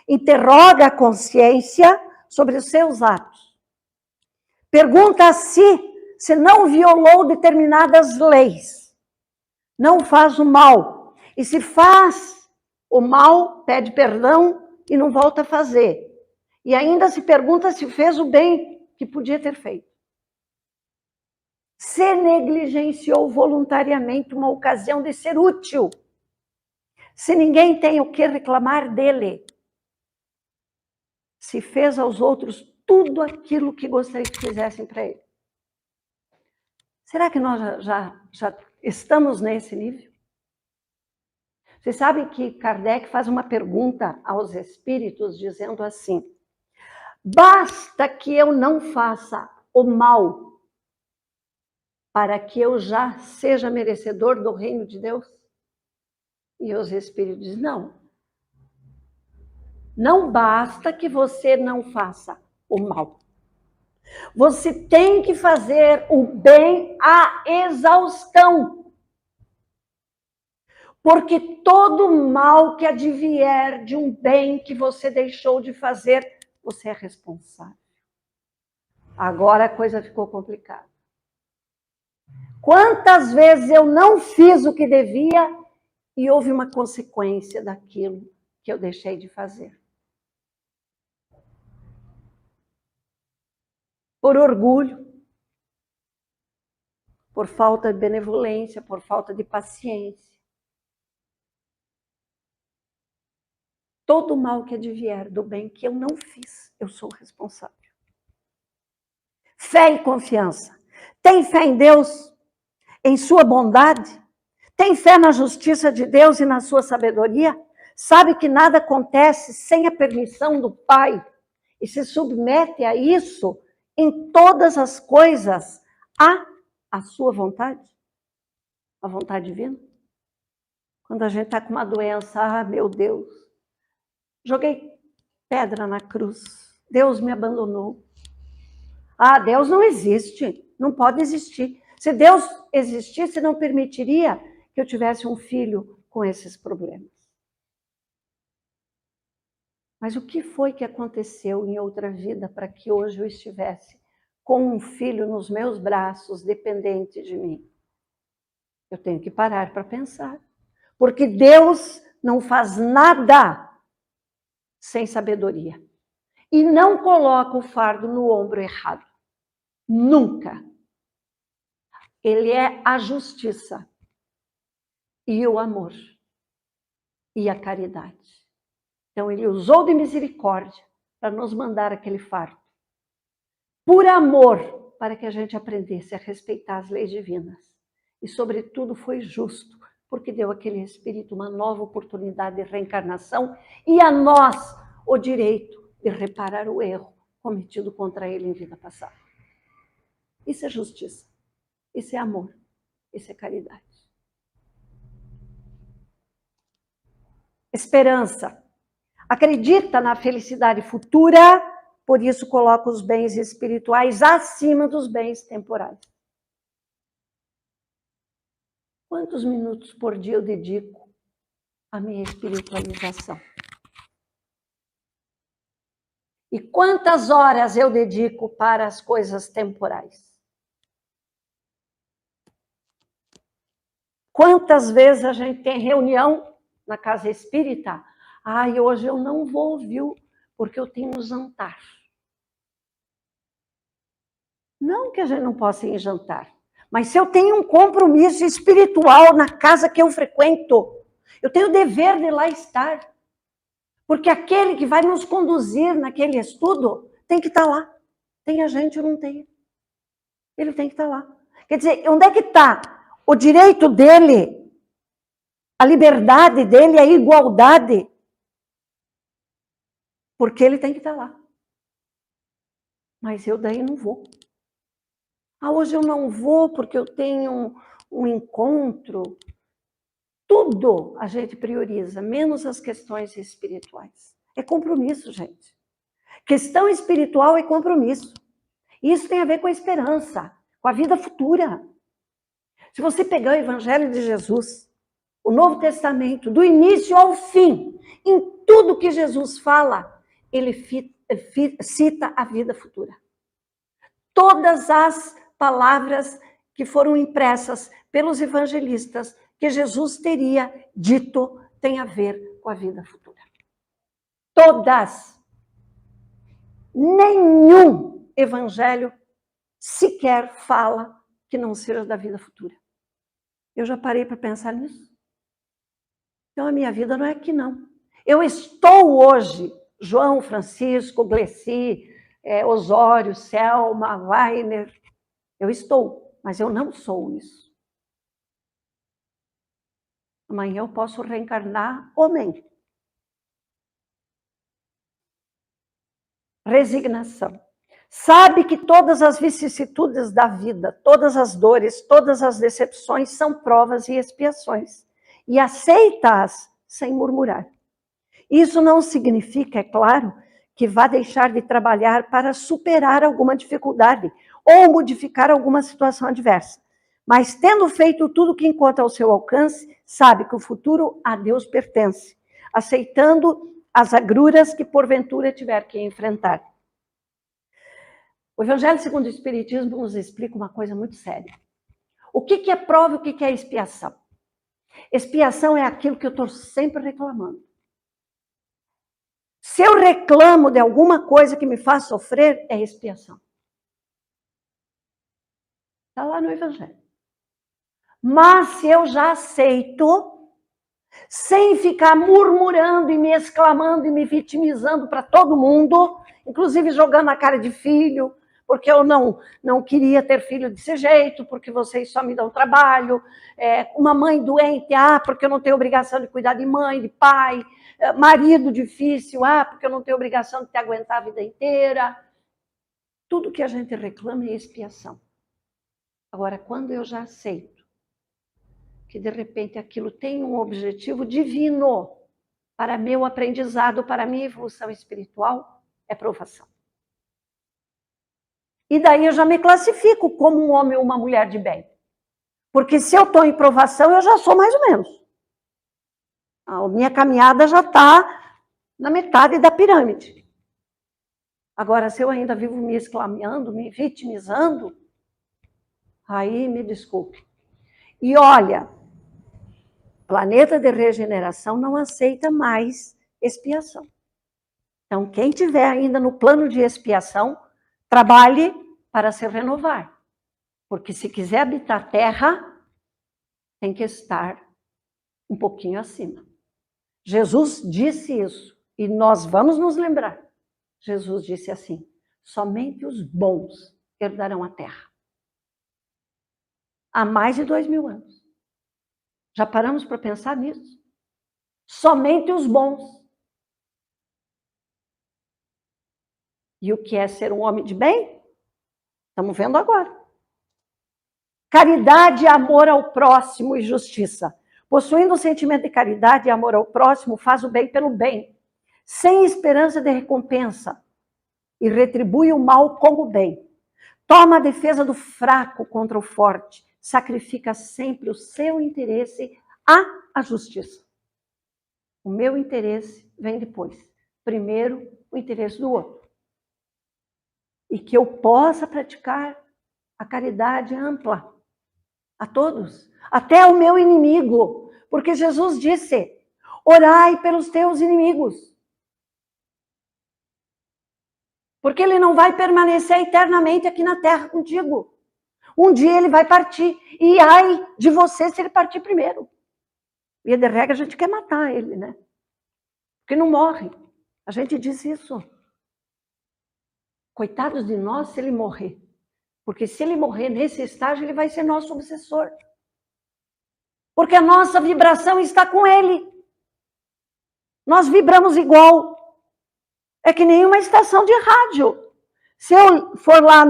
Interroga a consciência sobre os seus atos. Pergunta a si se não violou determinadas leis. Não faz o mal. E se faz o mal, pede perdão e não volta a fazer. E ainda se pergunta se fez o bem que podia ter feito. Se negligenciou voluntariamente uma ocasião de ser útil. Se ninguém tem o que reclamar dele. Se fez aos outros tudo aquilo que gostaria que fizessem para ele. Será que nós já estamos nesse nível? Vocês sabem que Kardec faz uma pergunta aos espíritos, dizendo assim, basta que eu não faça o mal para que eu já seja merecedor do reino de Deus? E os espíritos dizem, não. Não basta que você não faça o mal. Você tem que fazer o bem à exaustão. Porque todo mal que advier de um bem que você deixou de fazer, você é responsável. Agora a coisa ficou complicada. Quantas vezes eu não fiz o que devia e houve uma consequência daquilo que eu deixei de fazer? Por orgulho, por falta de benevolência, por falta de paciência. Todo o mal que advier do bem que eu não fiz, eu sou responsável. Fé e confiança. Tem fé em Deus, em sua bondade? Tem fé na justiça de Deus e na sua sabedoria? Sabe que nada acontece sem a permissão do Pai e se submete a isso em todas as coisas à sua vontade? A vontade divina? Quando a gente está com uma doença, meu Deus, joguei pedra na cruz, Deus me abandonou. Deus não existe, não pode existir. Se Deus existisse, não permitiria que eu tivesse um filho com esses problemas. Mas o que foi que aconteceu em outra vida para que hoje eu estivesse com um filho nos meus braços, dependente de mim? Eu tenho que parar para pensar. Porque Deus não faz nada sem sabedoria. E não coloca o fardo no ombro errado. Nunca. Ele é a justiça e o amor e a caridade. Então, ele usou de misericórdia para nos mandar aquele fardo. Por amor, para que a gente aprendesse a respeitar as leis divinas. E, sobretudo, foi justo, porque deu àquele espírito uma nova oportunidade de reencarnação e a nós o direito de reparar o erro cometido contra ele em vida passada. Isso é justiça, isso é amor, isso é caridade. Esperança. Acredita na felicidade futura, por isso coloca os bens espirituais acima dos bens temporais. Quantos minutos por dia eu dedico à minha espiritualização? E quantas horas eu dedico para as coisas temporais? Quantas vezes a gente tem reunião na casa espírita? Hoje eu não vou, viu? Porque eu tenho um jantar. Não que a gente não possa ir em jantar, mas se eu tenho um compromisso espiritual na casa que eu frequento, eu tenho o dever de lá estar. Porque aquele que vai nos conduzir naquele estudo tem que estar lá. Tem a gente ou não tem? Ele tem que estar lá. Quer dizer, onde é que está o direito dele, a liberdade dele, a igualdade? Porque ele tem que estar lá. Mas eu daí não vou. Hoje eu não vou porque eu tenho um encontro. Tudo a gente prioriza, menos as questões espirituais. É compromisso, gente. Questão espiritual é compromisso. Isso tem a ver com a esperança, com a vida futura. Se você pegar o Evangelho de Jesus, o Novo Testamento, do início ao fim, em tudo que Jesus fala, ele cita a vida futura. Todas as palavras que foram impressas pelos evangelistas que Jesus teria dito têm a ver com a vida futura. Todas. Nenhum evangelho sequer fala que não seja da vida futura. Eu já parei para pensar nisso. Então a minha vida não é aqui, não. Eu estou hoje, João, Francisco, Gleci, Osório, Selma, Weiner, eu estou, mas eu não sou isso. Amanhã eu posso reencarnar homem. Resignação. Sabe que todas as vicissitudes da vida, todas as dores, todas as decepções são provas e expiações. E aceita-as sem murmurar. Isso não significa, é claro, que vá deixar de trabalhar para superar alguma dificuldade ou modificar alguma situação adversa. Mas tendo feito tudo que encontra ao seu alcance, sabe que o futuro a Deus pertence, aceitando as agruras que porventura tiver que enfrentar. O Evangelho segundo o Espiritismo nos explica uma coisa muito séria. O que é prova e o que é expiação? Expiação é aquilo que eu estou sempre reclamando. Se eu reclamo de alguma coisa que me faz sofrer, é expiação. Está lá no Evangelho. Mas se eu já aceito, sem ficar murmurando e me exclamando e me vitimizando para todo mundo, inclusive jogando a cara de filho, porque eu não queria ter filho desse jeito, porque vocês só me dão trabalho, uma mãe doente, porque eu não tenho obrigação de cuidar de mãe, de pai, marido difícil, porque eu não tenho obrigação de te aguentar a vida inteira. Tudo que a gente reclama é expiação. Agora, quando eu já aceito que de repente aquilo tem um objetivo divino para meu aprendizado, para minha evolução espiritual, é provação. E daí eu já me classifico como um homem ou uma mulher de bem. Porque se eu estou em provação, eu já sou mais ou menos. A minha caminhada já está na metade da pirâmide. Agora, se eu ainda vivo me exclamando, me vitimizando, aí me desculpe. E olha, planeta de regeneração não aceita mais expiação. Então, quem estiver ainda no plano de expiação, trabalhe para se renovar. Porque se quiser habitar a terra, tem que estar um pouquinho acima. Jesus disse isso, e nós vamos nos lembrar. Jesus disse assim: somente os bons herdarão a terra. Há mais de 2000 anos. Já paramos para pensar nisso? Somente os bons. E o que é ser um homem de bem? Estamos vendo agora. Caridade, amor ao próximo e justiça. Possuindo o sentimento de caridade e amor ao próximo, faz o bem pelo bem, sem esperança de recompensa, e retribui o mal como o bem. Toma a defesa do fraco contra o forte, sacrifica sempre o seu interesse à justiça. O meu interesse vem depois. Primeiro, o interesse do outro. E que eu possa praticar a caridade ampla a todos, até o meu inimigo, porque Jesus disse: orai pelos teus inimigos. Porque ele não vai permanecer eternamente aqui na terra contigo. Um dia ele vai partir, e ai de você se ele partir primeiro. E de regra a gente quer matar ele, né? Porque não morre. A gente diz isso. Coitados de nós se ele morrer. Porque se ele morrer nesse estágio, ele vai ser nosso obsessor. Porque a nossa vibração está com ele. Nós vibramos igual. É que nem uma estação de rádio. Se eu for lá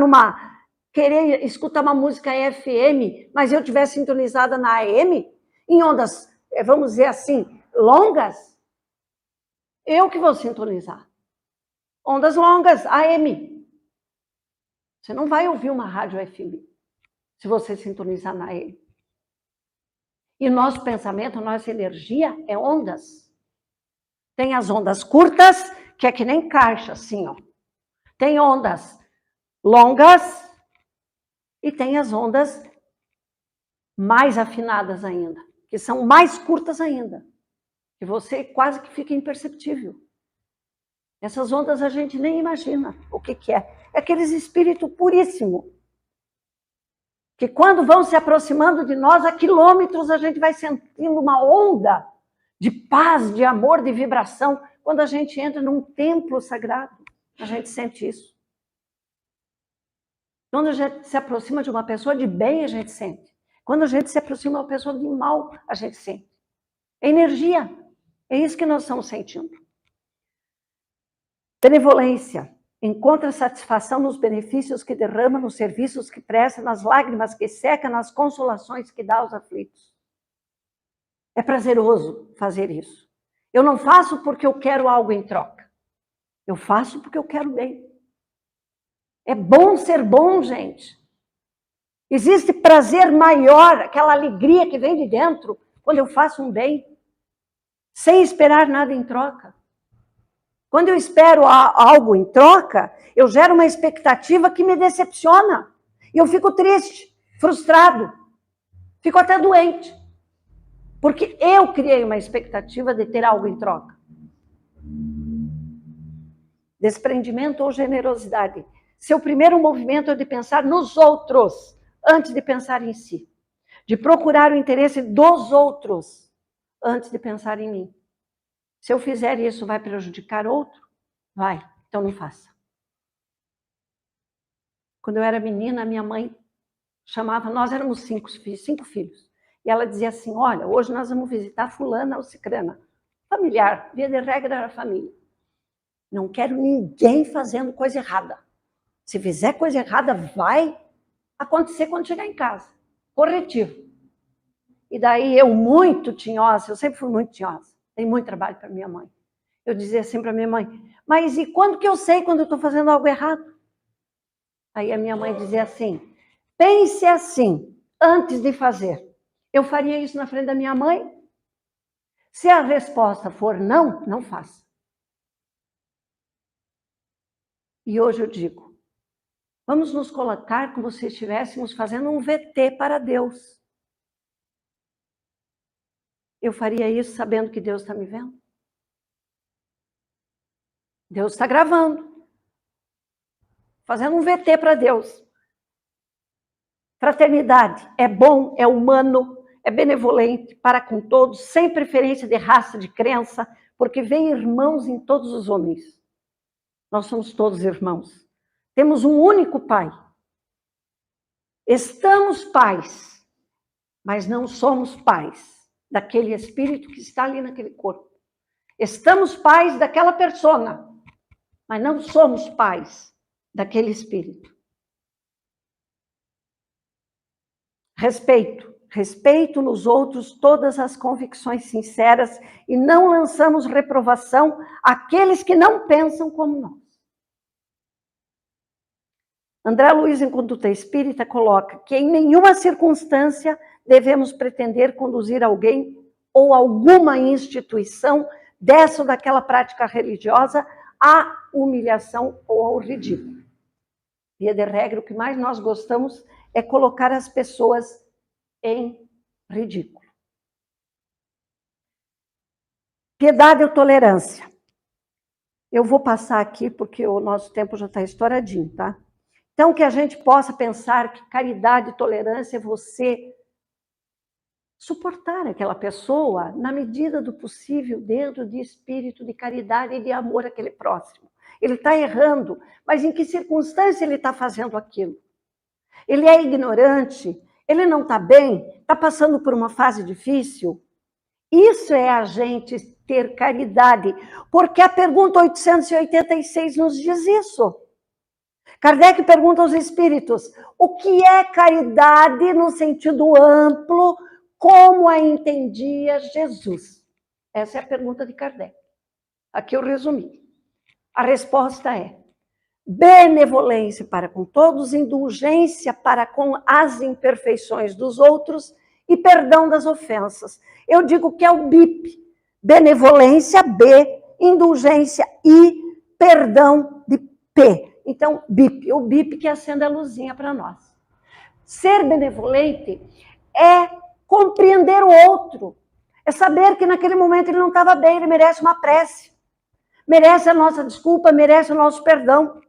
querer escutar uma música FM, mas eu estiver sintonizada na AM, em ondas, vamos dizer assim, longas, eu que vou sintonizar. Ondas longas, AM. Você não vai ouvir uma rádio FM se você sintonizar na AM. E nosso pensamento, nossa energia é ondas. Tem as ondas curtas, que é que nem caixa, assim, ó. Tem ondas longas e tem as ondas mais afinadas ainda, que são mais curtas ainda, que você quase que fica imperceptível. Essas ondas a gente nem imagina o que é. É aqueles espíritos puríssimos, que quando vão se aproximando de nós, a quilômetros a gente vai sentindo uma onda de paz, de amor, de vibração. Quando a gente entra num templo sagrado, a gente sente isso. Quando a gente se aproxima de uma pessoa de bem, a gente sente. Quando a gente se aproxima de uma pessoa de mal, a gente sente. É energia. É isso que nós estamos sentindo. Benevolência, Encontra satisfação nos benefícios que derrama, nos serviços que presta, nas lágrimas que seca, nas consolações que dá aos aflitos. É prazeroso fazer isso. Eu não faço porque eu quero algo em troca. Eu faço porque eu quero bem. É bom ser bom, gente. Existe prazer maior, aquela alegria que vem de dentro, quando eu faço um bem, sem esperar nada em troca. Quando eu espero algo em troca, eu gero uma expectativa que me decepciona. E eu fico triste, frustrado, fico até doente. Porque eu criei uma expectativa de ter algo em troca. Desprendimento ou generosidade. Seu primeiro movimento é de pensar nos outros, antes de pensar em si. De procurar o interesse dos outros, antes de pensar em mim. Se eu fizer isso, vai prejudicar outro? Vai, então não faça. Quando eu era menina, minha mãe chamava, nós éramos cinco filhos. E ela dizia assim, olha, hoje nós vamos visitar fulana ou cicrana. Familiar, via de regra era família. Não quero ninguém fazendo coisa errada. Se fizer coisa errada, vai acontecer quando chegar em casa. Corretivo. E daí eu muito tinhosa, eu sempre fui muito tinhosa. Dei muito trabalho para minha mãe. Eu dizia assim para minha mãe, mas e quando que eu sei quando eu estou fazendo algo errado? Aí a minha mãe dizia assim, pense assim, antes de fazer. Eu faria isso na frente da minha mãe? Se a resposta for não, não faça. E hoje eu digo, vamos nos colocar como se estivéssemos fazendo um VT para Deus. Eu faria isso sabendo que Deus está me vendo? Deus está gravando. Fazendo um VT para Deus. Fraternidade é bom, é humano, é benevolente para com todos, sem preferência de raça, de crença, porque vem irmãos em todos os homens. Nós somos todos irmãos. Temos um único Pai. Estamos pais, mas não somos pais daquele espírito que está ali naquele corpo. Estamos pais daquela persona, mas não somos pais daquele espírito. Respeito nos outros todas as convicções sinceras e não lançamos reprovação àqueles que não pensam como nós. André Luiz, em Conduta Espírita, coloca que em nenhuma circunstância devemos pretender conduzir alguém ou alguma instituição dessa ou daquela prática religiosa à humilhação ou ao ridículo. Via de regra, o que mais nós gostamos é colocar as pessoas em ridículo. Piedade ou tolerância. Eu vou passar aqui porque o nosso tempo já está estouradinho, tá? Então, que a gente possa pensar que caridade e tolerância é você suportar aquela pessoa na medida do possível dentro de espírito de caridade e de amor àquele próximo. Ele está errando, mas em que circunstância ele está fazendo aquilo? Ele é ignorante? Ele não está bem? Está passando por uma fase difícil? Isso é a gente ter caridade, porque a pergunta 886 nos diz isso. Kardec pergunta aos espíritos, o que é caridade no sentido amplo, como a entendia Jesus? Essa é a pergunta de Kardec. Aqui eu resumi. A resposta é benevolência para com todos, indulgência para com as imperfeições dos outros e perdão das ofensas. Eu digo que é o BIP. Benevolência, B, indulgência, I, perdão de P. Então, BIP, o BIP que acende a luzinha para nós. Ser benevolente é compreender o outro, é saber que naquele momento ele não estava bem, ele merece uma prece, merece a nossa desculpa, merece o nosso perdão.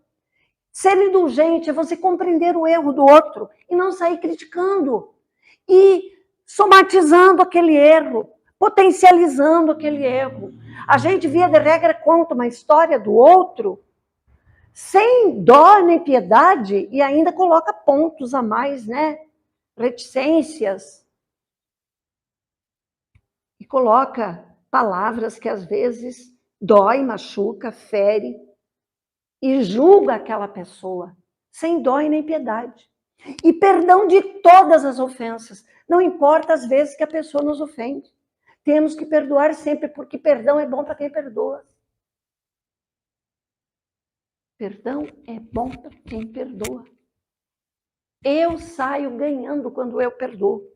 Ser indulgente é você compreender o erro do outro e não sair criticando e somatizando aquele erro, potencializando aquele erro. A gente, via de regra, conta uma história do outro sem dó nem piedade e ainda coloca pontos a mais, né? Reticências. E coloca palavras que às vezes dói, machuca, fere. e julga aquela pessoa, sem dó e nem piedade. E perdão de todas as ofensas. Não importa as vezes que a pessoa nos ofende. Temos que perdoar sempre, porque perdão é bom para quem perdoa. Perdão é bom para quem perdoa. Eu saio ganhando quando eu perdoo,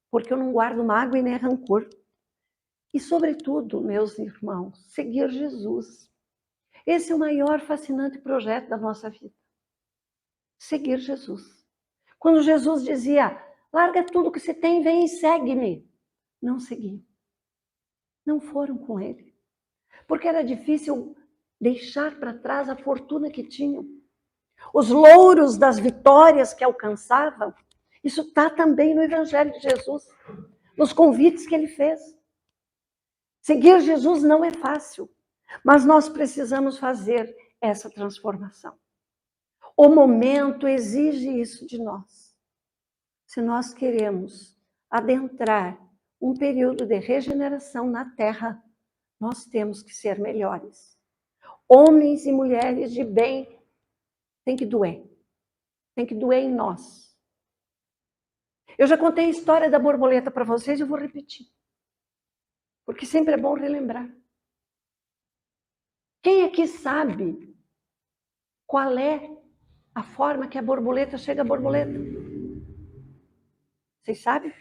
porque eu não guardo mágoa e nem rancor. E, sobretudo, meus irmãos, seguir Jesus. Esse é o maior fascinante projeto da nossa vida. Seguir Jesus. Quando Jesus dizia, larga tudo que você tem, vem e segue-me. Não segui. Não foram com ele. Porque era difícil deixar para trás a fortuna que tinham. Os louros das vitórias que alcançavam. Isso está também no Evangelho de Jesus. Nos convites que ele fez. Seguir Jesus não é fácil. Mas nós precisamos fazer essa transformação. O momento exige isso de nós. Se nós queremos adentrar um período de regeneração na Terra, nós temos que ser melhores. Homens e mulheres de bem tem que doer. Tem que doer em nós. Eu já contei a história da borboleta para vocês e eu vou repetir. Porque sempre é bom relembrar. Quem aqui sabe qual é a forma que a borboleta chega à borboleta? Vocês sabem?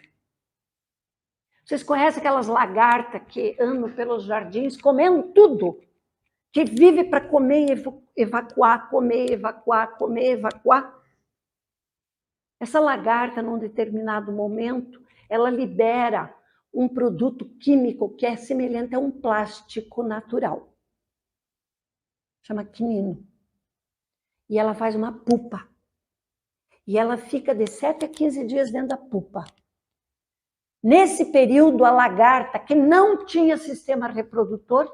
Vocês conhecem aquelas lagartas que andam pelos jardins comendo tudo? Que vive para comer e evacuar, comer, evacuar, comer, evacuar? Essa lagarta, num determinado momento, ela libera um produto químico que é semelhante a um plástico natural. Chama quinino. E ela faz uma pupa. E ela fica de 7 a 15 dias dentro da pupa. Nesse período, a lagarta, que não tinha sistema reprodutor,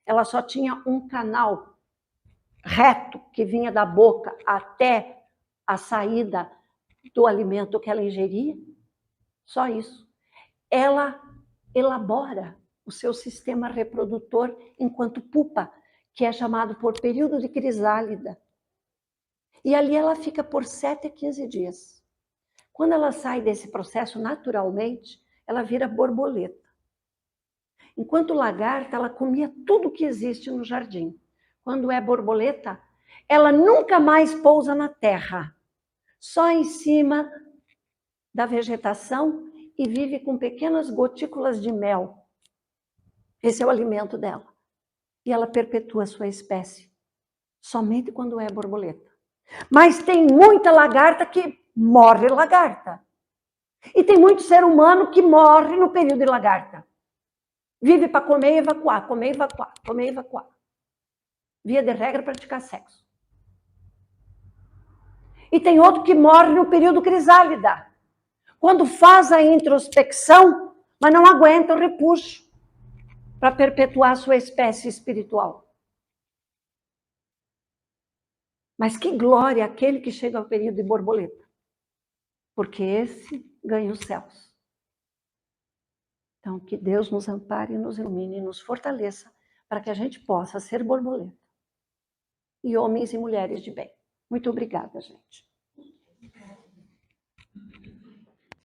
ela só tinha um canal reto que vinha da boca até a saída do alimento que ela ingeria. Só isso. Ela elabora o seu sistema reprodutor enquanto pupa, que é chamado por período de crisálida. E ali ela fica por 7 a 15 dias. Quando ela sai desse processo naturalmente, ela vira borboleta. Enquanto lagarta, ela comia tudo que existe no jardim. Quando é borboleta, ela nunca mais pousa na terra, só em cima da vegetação e vive com pequenas gotículas de mel. Esse é o alimento dela. E ela perpetua a sua espécie, somente quando é borboleta. Mas tem muita lagarta que morre lagarta. E tem muito ser humano que morre no período de lagarta. Vive para comer e evacuar, comer e evacuar, comer e evacuar. Via de regra, praticar sexo. E tem outro que morre no período crisálida. Quando faz a introspecção, mas não aguenta o repuxo para perpetuar a sua espécie espiritual. Mas que glória aquele que chega ao período de borboleta. Porque esse ganha os céus. Então, que Deus nos ampare, nos ilumine e nos fortaleça para que a gente possa ser borboleta. E homens e mulheres de bem. Muito obrigada, gente.